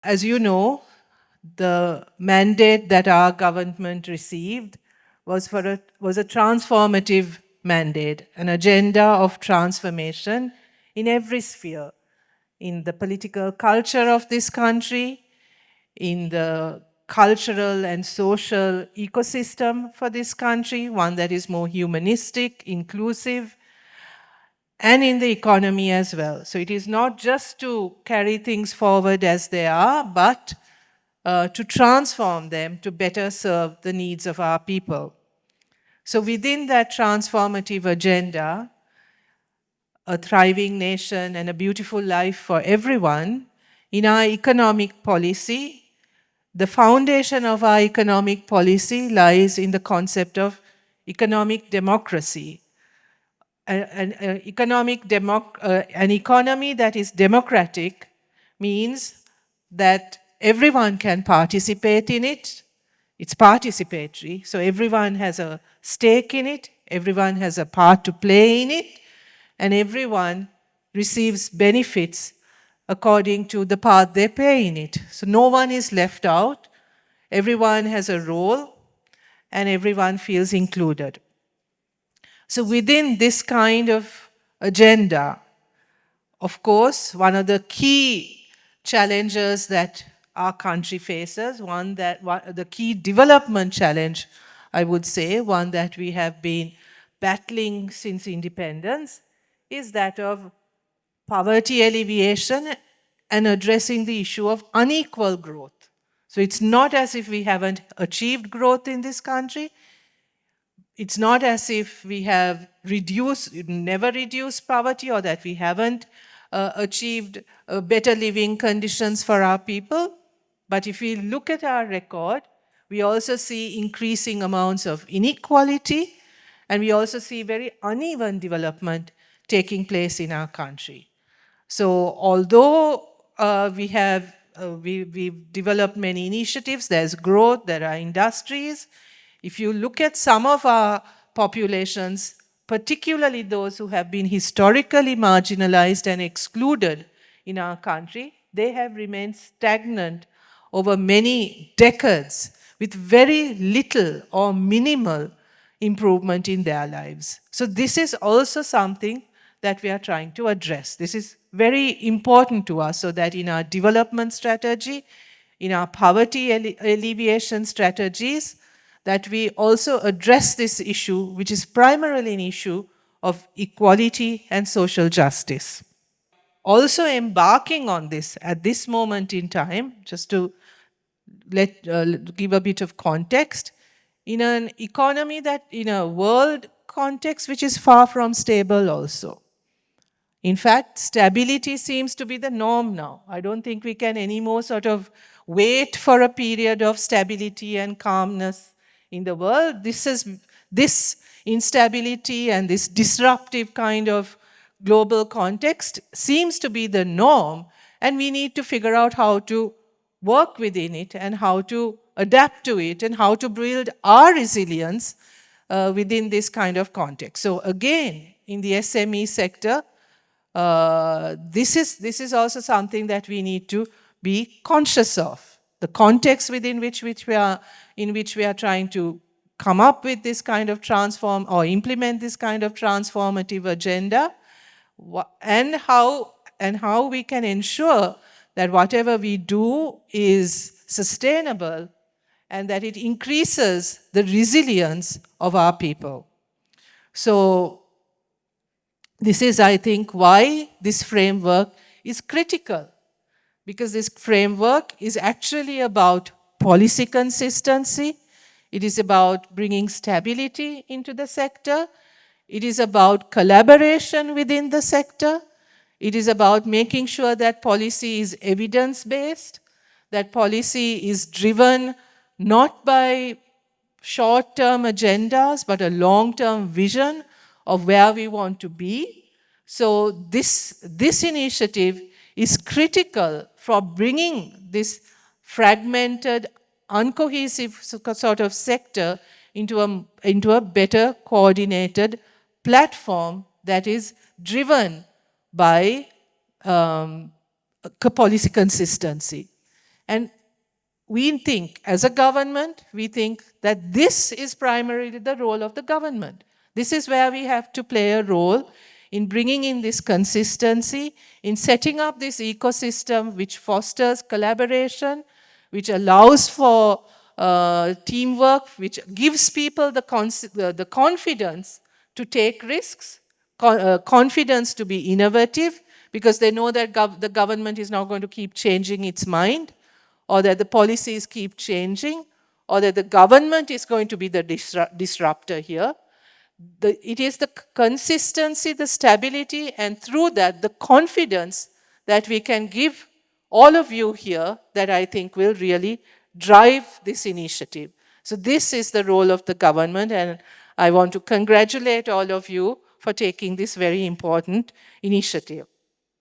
As you know, the mandate that our government received was a transformative mandate, an agenda of transformation in every sphere, in the political culture of this country, in the cultural and social ecosystem for this country, one that is more humanistic, inclusive, and in the economy as well. So it is not just to carry things forward as they are, but to transform them to better serve the needs of our people. So within that transformative agenda, a thriving nation and a beautiful life for everyone, in our economic policy, the foundation of our economic policy lies in the concept of economic democracy. An economy that is democratic means that everyone can participate in it. It's participatory, so everyone has a stake in it, everyone has a part to play in it, and everyone receives benefits according to the part they play in it. So no one is left out, everyone has a role, and everyone feels included. So within this kind of agenda, of course, one of the key challenges that our country faces, the key development challenge, I would say, one that we have been battling since independence, is that of poverty alleviation and addressing the issue of unequal growth. So it's not as if we haven't achieved growth in this country. It's not as if we have never reduced poverty, or that we haven't achieved better living conditions for our people. But if we look at our record, we also see increasing amounts of inequality, and we also see very uneven development taking place in our country. So although we've developed many initiatives, there's growth, there are industries. If you look at some of our populations, particularly those who have been historically marginalized and excluded in our country, they have remained stagnant over many decades with very little or minimal improvement in their lives. So this is also something that we are trying to address. This is very important to us, so that in our development strategy, in our poverty alleviation strategies, that we also address this issue, which is primarily an issue of equality and social justice. Also embarking on this at this moment in time, just to give a bit of context, in an economy that, in a world context which is far from stable also. In fact, stability seems to be the norm now. I don't think we can anymore sort of wait for a period of stability and calmness in the world. This instability and this disruptive kind of global context seems to be the norm, and we need to figure out how to work within it and how to adapt to it and how to build our resilience within this kind of context. So again, in the SME sector, this is also something that we need to be conscious of. The context within which we are trying to come up with this kind of implement this kind of transformative agenda, and how we can ensure that whatever we do is sustainable and that it increases the resilience of our people. So this is, I think, why this framework is critical, because this framework is actually about policy consistency. It is about bringing stability into the sector. It is about collaboration within the sector. It is about making sure that policy is evidence-based, that policy is driven not by short-term agendas, but a long-term vision of where we want to be. So this initiative is critical for bringing this fragmented, uncohesive sort of sector into a better coordinated platform that is driven by policy consistency. And we think, as a government, we think that this is primarily the role of the government. This is where we have to play a role in bringing in this consistency, in setting up this ecosystem which fosters collaboration, which allows for teamwork, which gives people the confidence to take risks, confidence to be innovative, because they know that the government is not going to keep changing its mind, or that the policies keep changing, or that the government is going to be the disruptor here. It is the consistency, the stability, and through that, the confidence that we can give all of you here that I think will really drive this initiative. So this is the role of the government, and I want to congratulate all of you for taking this very important initiative.